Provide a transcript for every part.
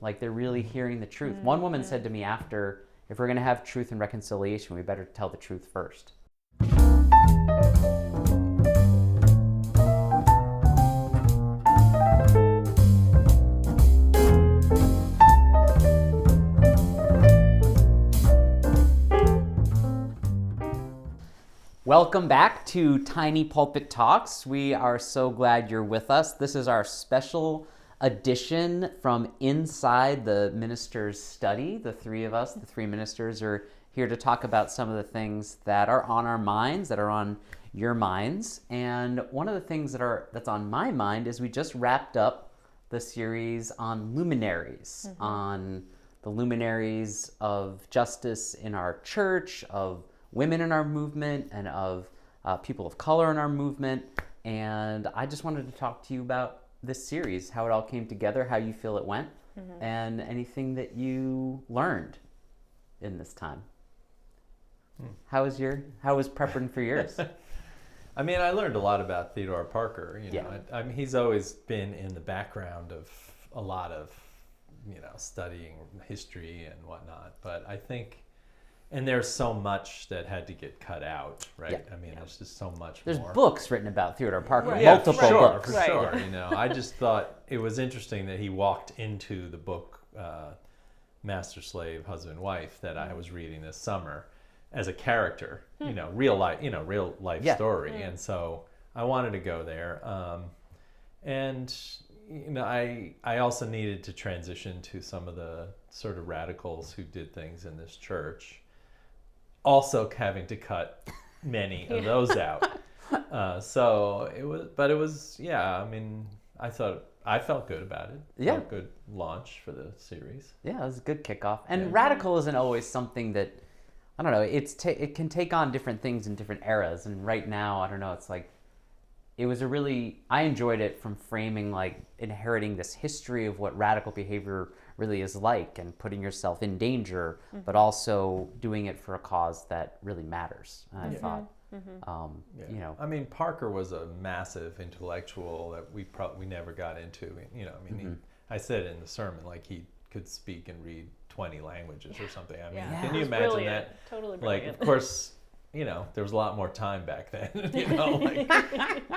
Like they're really hearing the truth. One woman said to me after, if we're going to have truth and reconciliation, we better tell the truth first. Welcome back to Tiny Pulpit Talks. We are so glad you're with us. This is our special edition from inside the minister's study. The three of us, the three ministers, are here to talk about some of the things that are on our minds, that are on your minds. And one of the things that's on my mind is we just wrapped up the series on luminaries, on the luminaries of justice in our church, of women in our movement, and of people of color in our movement. And I just wanted to talk to you about this series, how it all came together, how you feel it went, and anything that you learned in this time. How was prepping for yours? I mean, I learned a lot about Theodore Parker. You know, I mean, he's always been in the background of a lot of, studying history and whatnot. But I think, and there's so much that had to get cut out, right? Yeah. I mean, there's just so much There's more. books written about Theodore Parker, Yeah, multiple books. For sure. I just thought it was interesting that he walked into the book Master Slave, Husband, Wife that I was reading this summer as a character, real life story. And so I wanted to go there. And I also needed to transition to some of the sort of radicals who did things in this church, also having to cut many of those out. So it was, I mean, I felt good about it. Yeah. Felt good launch for the series. Yeah, it was a good kickoff. And radical isn't always something that, I don't know, it can take on different things in different eras. And right now, I don't know, it's like, I enjoyed it from framing, like, inheriting this history of what radical behavior really is like and putting yourself in danger, but also doing it for a cause that really matters. And I thought, I mean, Parker was a massive intellectual that we never got into. I said in the sermon, like, he could speak and read 20 languges or something. I mean, can you imagine brilliant. that? Totally brilliant. Like, of course, there was a lot more time back then.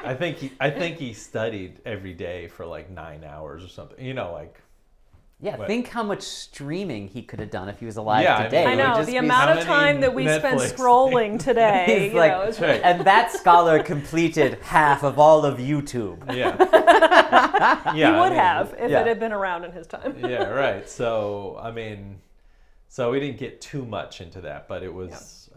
I think he studied every day for like 9 hours or something. Think how much streaming he could have done if he was alive today. I know, the amount of time that we spend scrolling today. And that scholar completed half of all of YouTube. He would have if it had been around in his time. Yeah, right. So, I mean, we didn't get too much into that, but it was,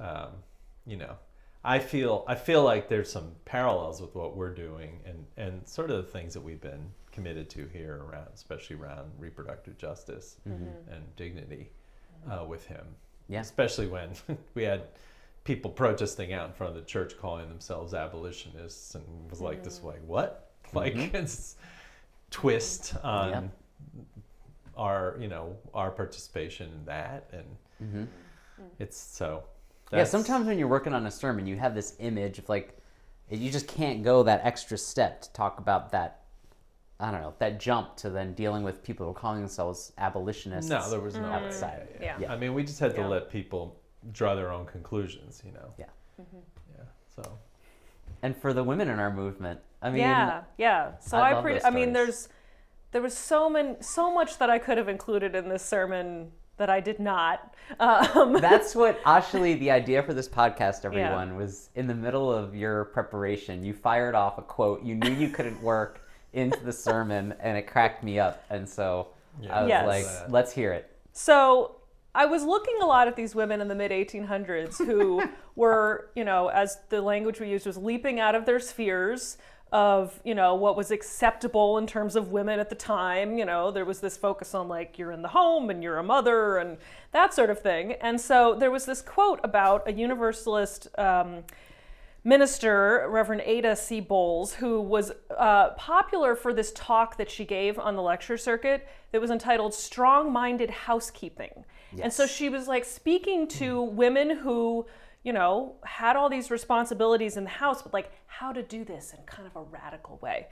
I feel like there's some parallels with what we're doing and sort of the things that we've been committed to here especially around reproductive justice and dignity with him. Yeah. Especially when we had people protesting out in front of the church calling themselves abolitionists, and it was like this, like, what? Like, it's twist on our participation in that, and it's so. Sometimes when you're working on a sermon, you have this image of, like, you just can't go that extra step to talk about that, I don't know, that jump to then dealing with people who are calling themselves abolitionists. No, there was no outside. Yeah. I mean, we just had to let people draw their own conclusions, Yeah. So. And for the women in our movement, I mean. So there was so much that I could have included in this sermon that I did not. That's what, actually, the idea for this podcast, everyone, was in the middle of your preparation. You fired off a quote you knew you couldn't work into the sermon, and it cracked me up. And so I was like, let's hear it. So I was looking a lot at these women in the mid-1800s who were, as the language we used was leaping out of their spheres of, what was acceptable in terms of women at the time. There was this focus on, like, you're in the home and you're a mother and that sort of thing. And so there was this quote about a Universalist minister, Reverend Ada C. who was popular for this talk that she gave on the lecture circuit that was entitled Strong-Minded Housekeeping. Yes. And so she was, like, speaking to women who had all these responsibilities in the house, but, like, how to do this in kind of a radical way.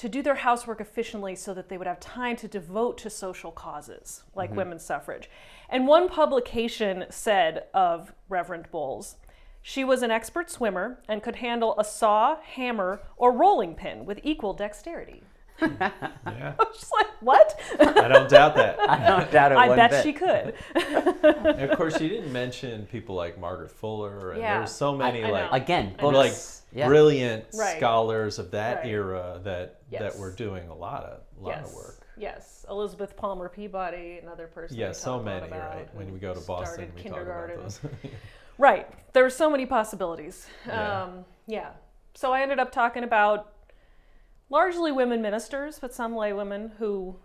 to do their housework efficiently so that they would have time to devote to social causes like women's suffrage. And one publication said of Reverend Bowles, she was an expert swimmer and could handle a saw, hammer, or rolling pin with equal dexterity. Yeah. I was just like, what? I don't doubt that. I don't doubt it I one bet bit. she could. And of course, you didn't mention people like Margaret Fuller, and Yeah. there's so many I know. like Again, I know. books. like brilliant Right. scholars of that Right. era that Yes. were doing a lot of work. Yes, Elizabeth Palmer Peabody, another person. Yeah, we so talk a lot many, about, right? When and we go to Boston, started we talk about kindergarten. those. Right. There were so many possibilities. Yeah. Yeah. So I ended up talking about largely women ministers, but some lay women who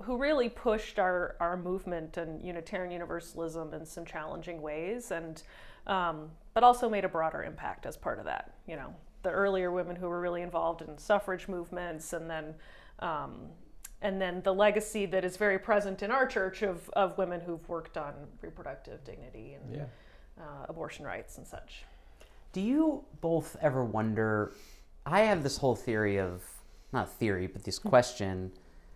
really pushed our movement and Unitarian Universalism in some challenging ways, and but also made a broader impact as part of that. You know, the earlier women who were really involved in suffrage movements, and then the legacy that is very present in our church of women who've worked on reproductive dignity and Yeah. Abortion rights and such. Do you both ever wonder? I have this whole theory of, not theory, but this question.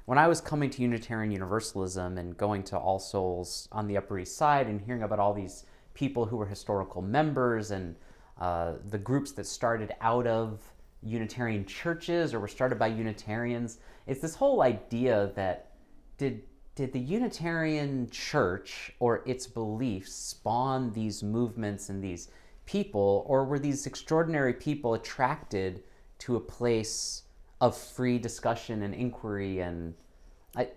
When I was coming to Unitarian Universalism and going to All Souls on the Upper East Side and hearing about all these people who were historical members and the groups that started out of Unitarian churches or were started by Unitarians, it's this whole idea that did the Unitarian Church or its beliefs spawn these movements and these people, or were these extraordinary people attracted to a place of free discussion and inquiry? And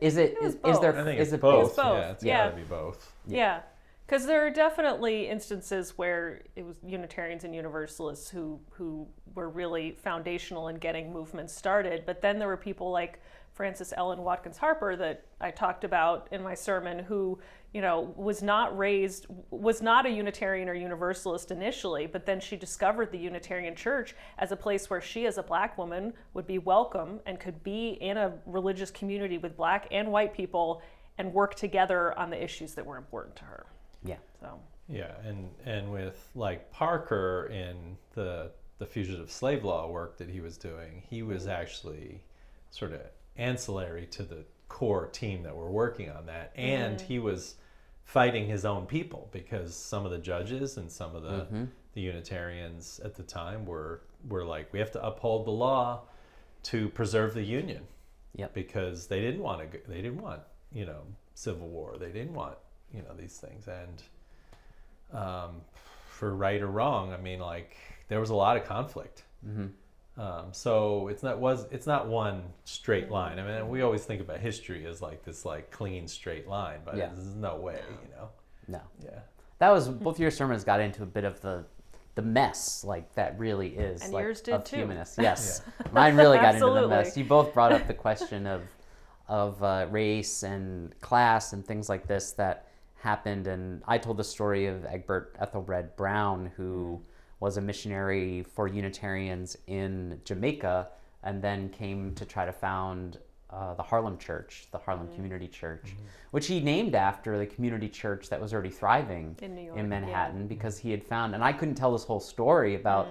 is there I think is it's it both. It's both. Yeah, it's Yeah. gotta be both. Yeah, because there are definitely instances where it was Unitarians and Universalists who were really foundational in getting movements started. But then there were people like Frances Ellen Watkins Harper that I talked about in my sermon, who, you know, was not a Unitarian or Universalist initially, but then she discovered the Unitarian Church as a place where she, as a Black woman, would be welcome and could be in a religious community with Black and white people and work together on the issues that were important to her. Yeah. So Yeah, and with like Parker in the fugitive slave law work that he was doing, he was actually sort of ancillary to the core team that were working on that, and he was fighting his own people, because some of the judges and some of the Unitarians at the time were like, we have to uphold the law to preserve the Union. Yep. Because they didn't want you know, civil war, they didn't want, you know, these things. And for right or wrong, I mean, like, there was a lot of conflict. So it's not one straight line. I mean, we always think about history as like this like clean straight line, but Yeah. there's no way, you know. No. Yeah. That was, both your sermons got into a bit of the mess, like that really is, And like, yours did of too. humanists. Yes, mine really got into the Absolutely. mess. You both brought up the question of race and class and things like this that happened, and I told the story of Egbert Ethelred Brown, who was a missionary for Unitarians in Jamaica, and then came to try to found the Harlem Church, the Harlem Community Church, which he named after the community church that was already thriving In New York, in Manhattan, because he had found, and I couldn't tell this whole story about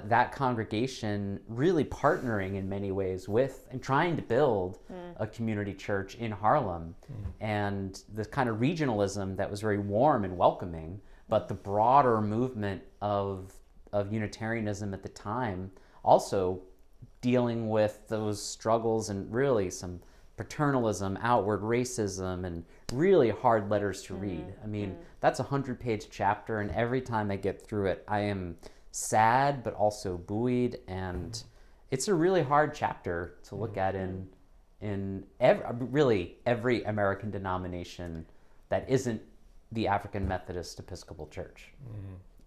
that congregation really partnering in many ways with and trying to build a community church in Harlem, and the kind of regionalism that was very warm and welcoming, but the broader movement of Unitarianism at the time also dealing with those struggles and really some paternalism, outward racism, and really hard letters to read. I mean, that's a 100-page chapter, and every time I get through it, I am sad but also buoyed, and it's a really hard chapter to look at in every American denomination that isn't the African Methodist Episcopal Church.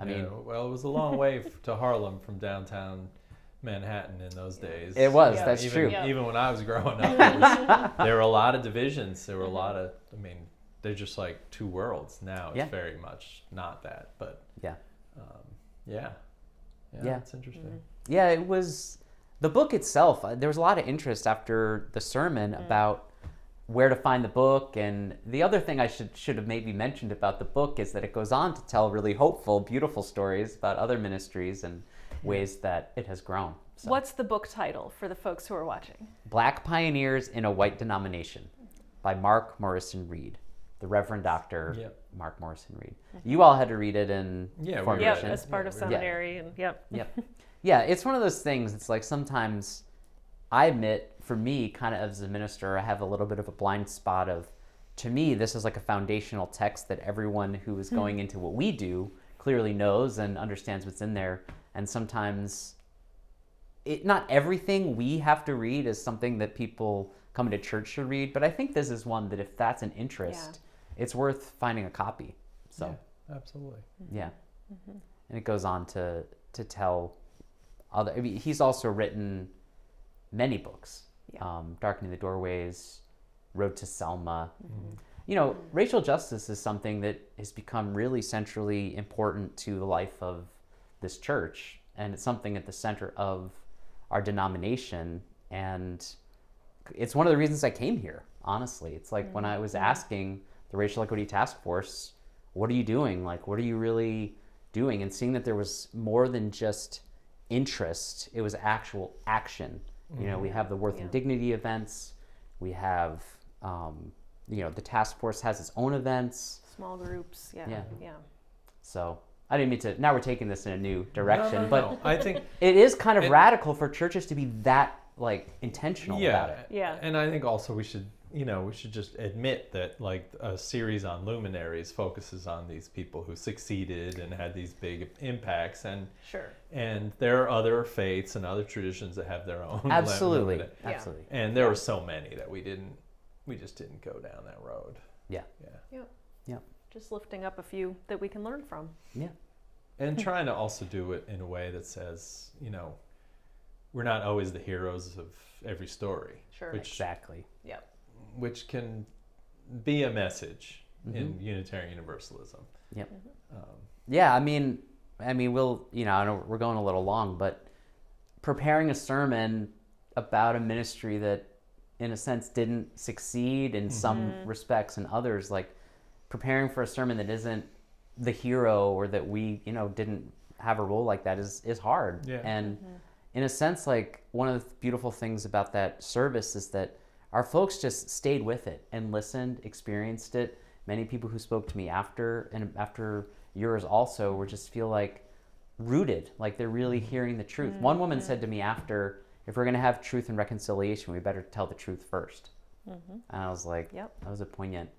I mean, well, it was a long way to Harlem from downtown Manhattan in those days. it was, Yeah. that's true. Even when I was growing up, there were a lot of divisions. There were a lot of, I mean, they're just like two worlds. Now it's Yeah. very much not that, but Yeah. yeah, Yeah. it's interesting. Yeah, it was, the book itself, there was a lot of interest after the sermon about where to find the book, and the other thing I should have maybe mentioned about the book is that it goes on to tell really hopeful, beautiful stories about other ministries and ways that it has grown. So, What's the book title for the folks who are watching? Black Pioneers in a White Denomination by Mark Morrison-Reed, the Reverend Dr. Yep. Mark Morrison-Reed. You all had to read it in Yeah, we formation. Yep, as part of seminary, and yep. Yep. Yeah, it's one of those things. It's like sometimes I admit, for me, kind of as a minister, I have a little bit of a blind spot of, to me, this is like a foundational text that everyone who is going into what we do clearly knows and understands what's in there. And sometimes, not everything we have to read is something that people coming to church should read, but I think this is one that if that's an interest, it's worth finding a copy. So, yeah, absolutely. Yeah. And it goes on to tell other, I mean, he's also written many books. Darkening the Doorways, Road to Selma. You know, racial justice is something that has become really centrally important to the life of this church, and it's something at the center of our denomination, and it's one of the reasons I came here, honestly. It's like when I was asking the Racial Equity Task Force, what are you doing? Like, what are you really doing? And seeing that there was more than just interest, it was actual action. You know, we have the Worth and Dignity events. We have, you know, the task force has its own events. Small groups, yeah. So I didn't mean to, now we're taking this in a new direction, but I think it is kind of radical for churches to be that, like, intentional about it. Yeah. And I think also we should just admit that, like, a series on Luminaries focuses on these people who succeeded and had these big impacts, and and there are other faiths and other traditions that have their own. Absolutely. Yeah. Absolutely. And there were so many that we just didn't go down that road. Yeah. Just lifting up a few that we can learn from. Yeah. And trying to also do it in a way that says, you know, we're not always the heroes of every story. Sure. Exactly. Which can be a message in Unitarian Universalism. Yep. Yeah, I mean, we'll, you know, I know we're going a little long, but preparing a sermon about a ministry that, in a sense, didn't succeed in some respects and others, like preparing for a sermon that isn't the hero or that we, you know, didn't have a role like that is hard. Yeah. And in a sense, like, one of the beautiful things about that service is that our folks just stayed with it and listened, experienced it. Many people who spoke to me after, and after yours also, were just feel like rooted, like they're really hearing the truth. One woman said to me after, if we're going to have truth and reconciliation, we better tell the truth first. And I was like, that was a poignant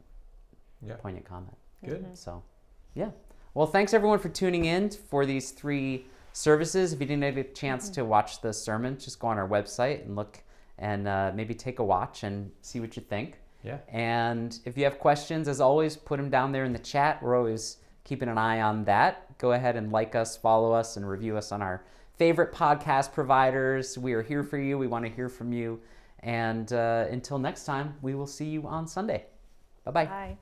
comment. Good. So, yeah. Well, thanks everyone for tuning in for these 3 services. If you didn't have a chance to watch the sermon, just go on our website and look, and maybe take a watch and see what you think. Yeah. And if you have questions, as always, put them down there in the chat. We're always keeping an eye on that. Go ahead and like us, follow us, and review us on our favorite podcast providers. We are here for you. We want to hear from you. And until next time, we will see you on Sunday. Bye-bye. Bye.